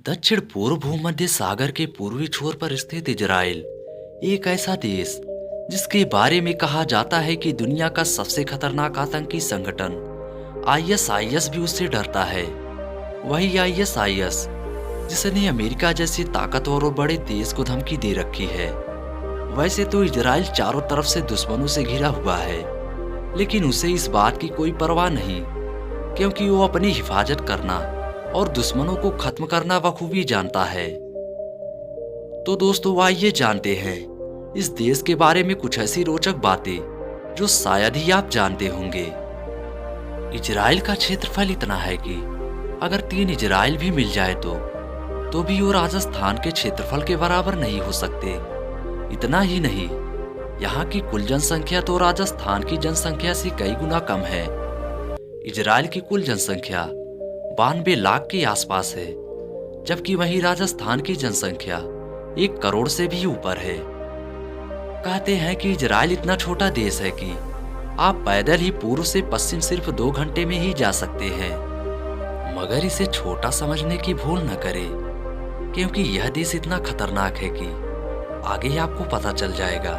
दक्षिण पूर्व भूमध्य सागर के पूर्वी छोर पर स्थित इजराइल एक ऐसा देश जिसके बारे में कहा जाता है कि दुनिया का सबसे खतरनाक आतंकी संगठन आईएसआईएस भी उससे डरता है। वही आईएसआईएस जिसने अमेरिका जैसे ताकतवर और बड़े देश को धमकी दे रखी है। वैसे तो इजराइल चारों तरफ से दुश्मनों से घिरा हुआ है, लेकिन उसे इस बात की कोई परवाह नहीं, क्योंकि वो अपनी हिफाजत करना और दुश्मनों को खत्म करना बखूबी जानता है। तो दोस्तों, आइए जानते हैं इस देश के बारे में कुछ ऐसी रोचक बातें जो शायद ही आप जानते होंगे। इजराइल का क्षेत्रफल इतना है कि अगर 3 इजराइल भी मिल जाए तो भी वो राजस्थान के क्षेत्रफल के बराबर नहीं हो सकते। इतना ही नहीं, यहाँ की कुल जनसंख्या तो राजस्थान की जनसंख्या से कई गुना कम है। इजराइल की कुल जनसंख्या 92 लाख के आसपास है, जबकि वहीं राजस्थान की जनसंख्या 1 करोड़ से भी ऊपर है। कहते हैं कि इजराइल इतना छोटा देश है कि आप पैदल ही पूर्व से पश्चिम सिर्फ 2 घंटे में ही जा सकते हैं। मगर इसे छोटा समझने की भूल न करें, क्योंकि यह देश इतना खतरनाक है कि आगे आपको पता चल जाएगा।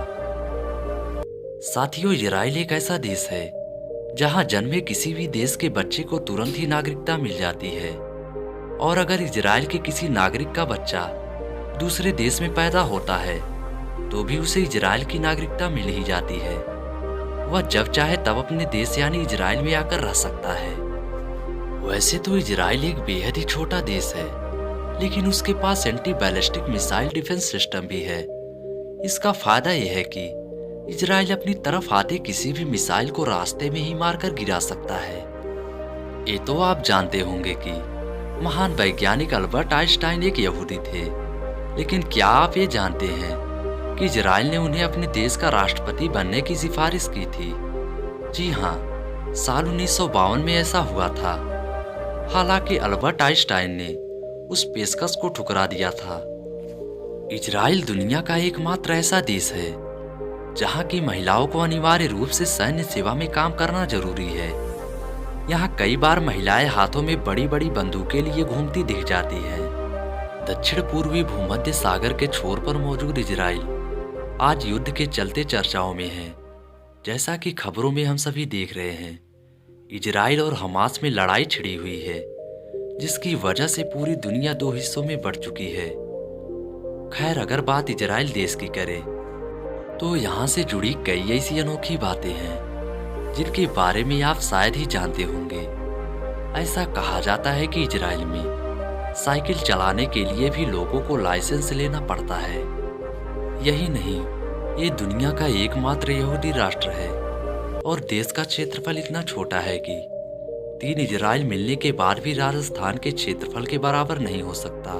साथियों, इजराइल एक ऐसा देश है जहां जन्मे किसी भी देश के बच्चे को तुरंत ही नागरिकता मिल जाती है, और अगर इजराइल के किसी नागरिक का बच्चा दूसरे देश में पैदा होता है तो भी उसे इजराइल की नागरिकता मिल ही जाती है। वह जब चाहे तब अपने देश यानी इजराइल में आकर रह सकता है। वैसे तो इजराइल एक बेहद ही छोटा देश है, लेकिन उसके पास anti ballistic missile defence system भी है। इसका फायदा यह है कि इजराइल अपनी तरफ आते किसी भी मिसाइल को रास्ते में ही मारकर गिरा सकता है। ये तो आप जानते होंगे कि महान वैज्ञानिक अल्बर्ट आइंस्टाइन एक यहूदी थे, लेकिन क्या आप ये जानते हैं कि इजराइल ने उन्हें अपने देश का राष्ट्रपति बनने की सिफारिश की थी? जी हाँ, साल 1952 में ऐसा हुआ था। हालांकि अल्बर्ट आइंस्टाइन ने उस पेशकश को ठुकरा दिया था। इजराइल दुनिया का एकमात्र ऐसा देश है जहां की महिलाओं को अनिवार्य रूप से सैन्य सेवा में काम करना जरूरी है। यहाँ कई बार महिलाएं हाथों में बड़ी बड़ी बंदूकें लिए घूमती दिख जाती हैं। दक्षिण पूर्वी भूमध्य सागर के छोर पर मौजूद इजराइल आज युद्ध के चलते चर्चाओं में है। जैसा कि खबरों में हम सभी देख रहे हैं, इजराइल और हमास में लड़ाई छिड़ी हुई है, जिसकी वजह से पूरी दुनिया 2 हिस्सों में बढ़ चुकी है। खैर, अगर बात इजराइल देश की करें तो यहाँ से जुड़ी कई ऐसी अनोखी बातें हैं जिनके बारे में आप शायद ही जानते होंगे। ऐसा कहा जाता है कि इजराइल में साइकिल चलाने के लिए भी लोगों को लाइसेंस लेना पड़ता है। यही नहीं, ये दुनिया का एकमात्र यहूदी राष्ट्र है और देश का क्षेत्रफल इतना छोटा है कि 3 इजराइल मिलने के बाद भी राजस्थान के क्षेत्रफल के बराबर नहीं हो सकता।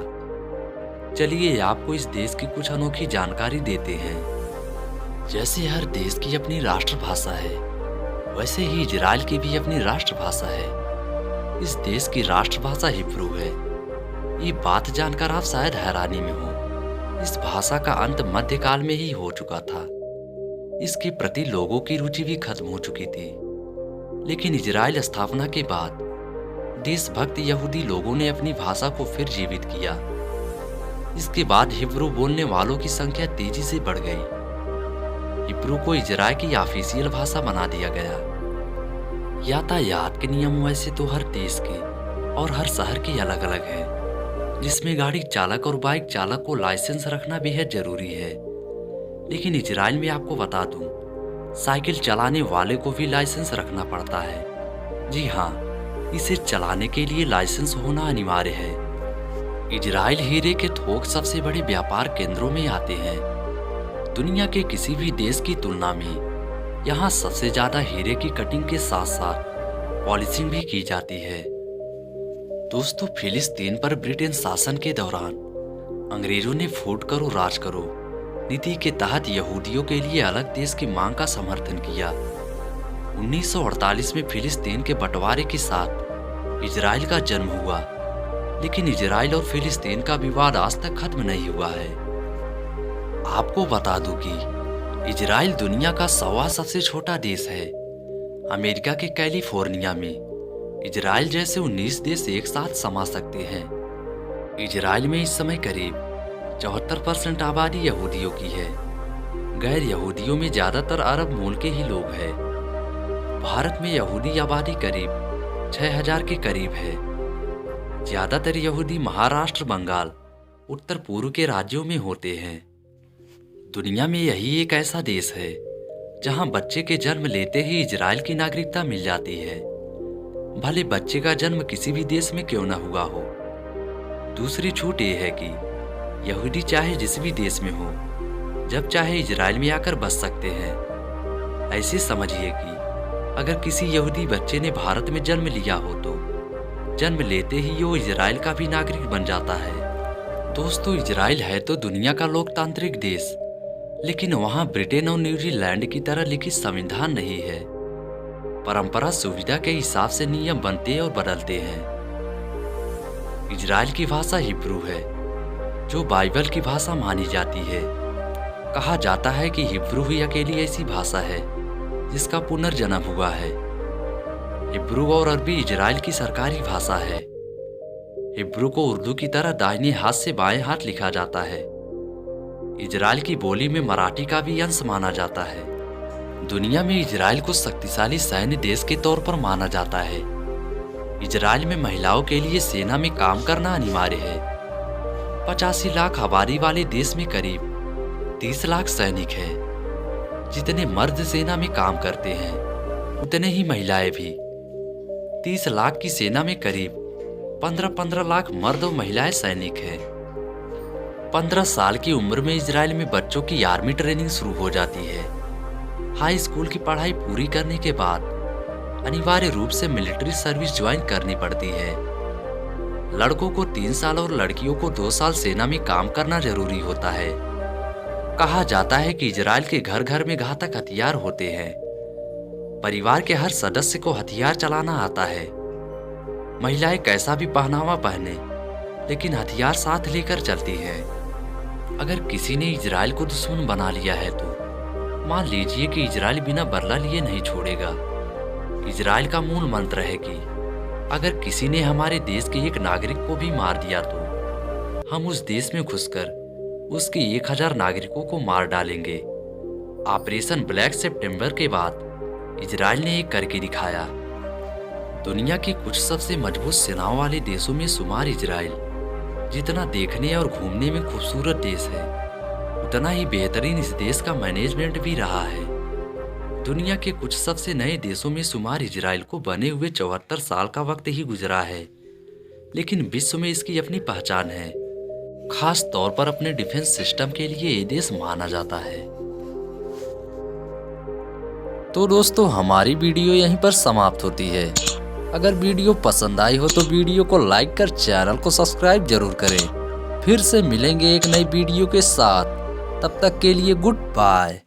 चलिए आपको इस देश की कुछ अनोखी जानकारी देते हैं। जैसे हर देश की अपनी राष्ट्रभाषा है, वैसे ही इजराइल की भी अपनी राष्ट्रभाषा है। इस देश की राष्ट्रभाषा हिब्रू है। ये बात जानकर आप शायद हैरानी में हो। इस भाषा का अंत मध्यकाल में ही हो चुका था। इसके प्रति लोगों की रुचि भी खत्म हो चुकी थी, लेकिन इजराइल स्थापना के बाद देशभक्त यहूदी लोगों ने अपनी भाषा को फिर जीवित किया। इसके बाद हिब्रू बोलने वालों की संख्या तेजी से बढ़ गई। हिब्रू को इजराइल की ऑफिशियल भाषा बना दिया गया। यातायात के नियम वैसे तो हर देश के और हर शहर के अलग अलग हैं, जिसमें गाड़ी चालक और बाइक चालक को लाइसेंस रखना बेहद जरूरी है। लेकिन इजराइल में आपको बता दूं, साइकिल चलाने वाले को भी लाइसेंस रखना पड़ता है। जी हाँ, इसे चलाने के लिए लाइसेंस होना अनिवार्य है। इजराइल हीरे के थोक सबसे बड़े व्यापार केंद्रों में आते हैं। दुनिया के किसी भी देश की तुलना में यहाँ सबसे ज्यादा हीरे की कटिंग के साथ साथ पॉलिशिंग भी की जाती है। दोस्तों, फिलिस्तीन पर ब्रिटेन शासन के दौरान अंग्रेजों ने फूट करो राज करो नीति के तहत यहूदियों के लिए अलग देश की मांग का समर्थन किया। 1948 में फिलिस्तीन के बंटवारे के साथ इजराइल का जन्म हुआ, लेकिन इजराइल और फिलिस्तीन का विवाद आज तक खत्म नहीं हुआ है। आपको बता दूं कि इजराइल दुनिया का 100वां सबसे छोटा देश है। अमेरिका के कैलिफोर्निया में इजराइल जैसे 19 देश एक साथ समा सकते हैं। इजराइल में इस समय करीब 74% आबादी यहूदियों की है। गैर यहूदियों में ज़्यादातर अरब मूल के ही लोग हैं। भारत में यहूदी आबादी करीब 6000 के करीब है। ज़्यादातर यहूदी महाराष्ट्र, बंगाल, उत्तर पूर्व के राज्यों में होते हैं। दुनिया में यही एक ऐसा देश है जहां बच्चे के जन्म लेते ही इजराइल की नागरिकता मिल जाती है, भले बच्चे का जन्म किसी भी देश में क्यों न हुआ हो। दूसरी छूट ये है कि यहूदी चाहे जिस भी देश में हो, जब चाहे इजराइल में आकर बस सकते हैं। ऐसे समझिए कि अगर किसी यहूदी बच्चे ने भारत में जन्म लिया हो तो जन्म लेते ही वो इजराइल का भी नागरिक बन जाता है। दोस्तों, इजराइल है तो दुनिया का लोकतांत्रिक देश, लेकिन वहाँ ब्रिटेन और न्यूजीलैंड की तरह लिखित संविधान नहीं है। परंपरा सुविधा के हिसाब से नियम बनते और बदलते हैं। इजराइल की भाषा हिब्रू है, जो बाइबल की भाषा मानी जाती है। कहा जाता है कि हिब्रू ही अकेली ऐसी भाषा है जिसका पुनर्जन्म हुआ है। हिब्रू और अरबी इजराइल की सरकारी भाषा है। हिब्रू को उर्दू की तरह दाहिने हाथ से बाएं हाथ लिखा जाता है। इजराइल की बोली में मराठी का भी अंश माना जाता है। दुनिया में इजराइल को शक्तिशाली सैन्य देश के तौर पर माना जाता है। इजराइल में महिलाओं के लिए सेना में काम करना अनिवार्य है। 85 लाख आबादी वाले देश में करीब 30 लाख सैनिक हैं। जितने मर्द सेना में काम करते हैं, उतने ही महिलाएं भी। 30 लाख की सेना में करीब 15-15 लाख मर्द और महिलाएं सैनिक हैं। 15 साल की उम्र में इजराइल में बच्चों की आर्मी ट्रेनिंग शुरू हो जाती है। हाई स्कूल की पढ़ाई पूरी करने के बाद अनिवार्य रूप से मिलिट्री सर्विस ज्वाइन करनी पड़ती है। लड़कों को 3 साल और लड़कियों को 2 साल सेना में काम करना जरूरी होता है। कहा जाता है कि इजराइल के घर घर में घातक हथियार होते हैं। परिवार के हर सदस्य को हथियार चलाना आता है। महिलाएं कैसा भी पहनावा पहने, लेकिन हथियार साथ लेकर चलती हैं। अगर किसी ने इजराइल को दुश्मन बना लिया है तो मान लीजिए कि इजराइल बिना बदला लिए नहीं छोड़ेगा। इजराइल का मूल मंत्र है कि अगर किसी ने हमारे देश के एक नागरिक को भी मार दिया तो हम उस देश में घुसकर उसके 1000 नागरिकों को मार डालेंगे। ऑपरेशन ब्लैक सितंबर के बाद इजराइल ने एक करके दिखाया। दुनिया की कुछ सबसे मजबूत सेनाओं वाले देशों में शुमार इजराइल जितना देखने और घूमने में खूबसूरत देश है, उतना ही बेहतरीन इस देश का मैनेजमेंट भी रहा है। दुनिया के कुछ सबसे नए देशों में शुमार इजराइल को बने हुए 74 साल का वक्त ही गुजरा है, लेकिन विश्व में इसकी अपनी पहचान है। खास तौर पर अपने डिफेंस सिस्टम के लिए ये देश माना जाता है। तो दोस्तों, हमारी वीडियो यहीं पर समाप्त होती है। अगर वीडियो पसंद आई हो तो वीडियो को लाइक कर चैनल को सब्सक्राइब जरूर करें। फिर से मिलेंगे एक नई वीडियो के साथ। तब तक के लिए गुड बाय।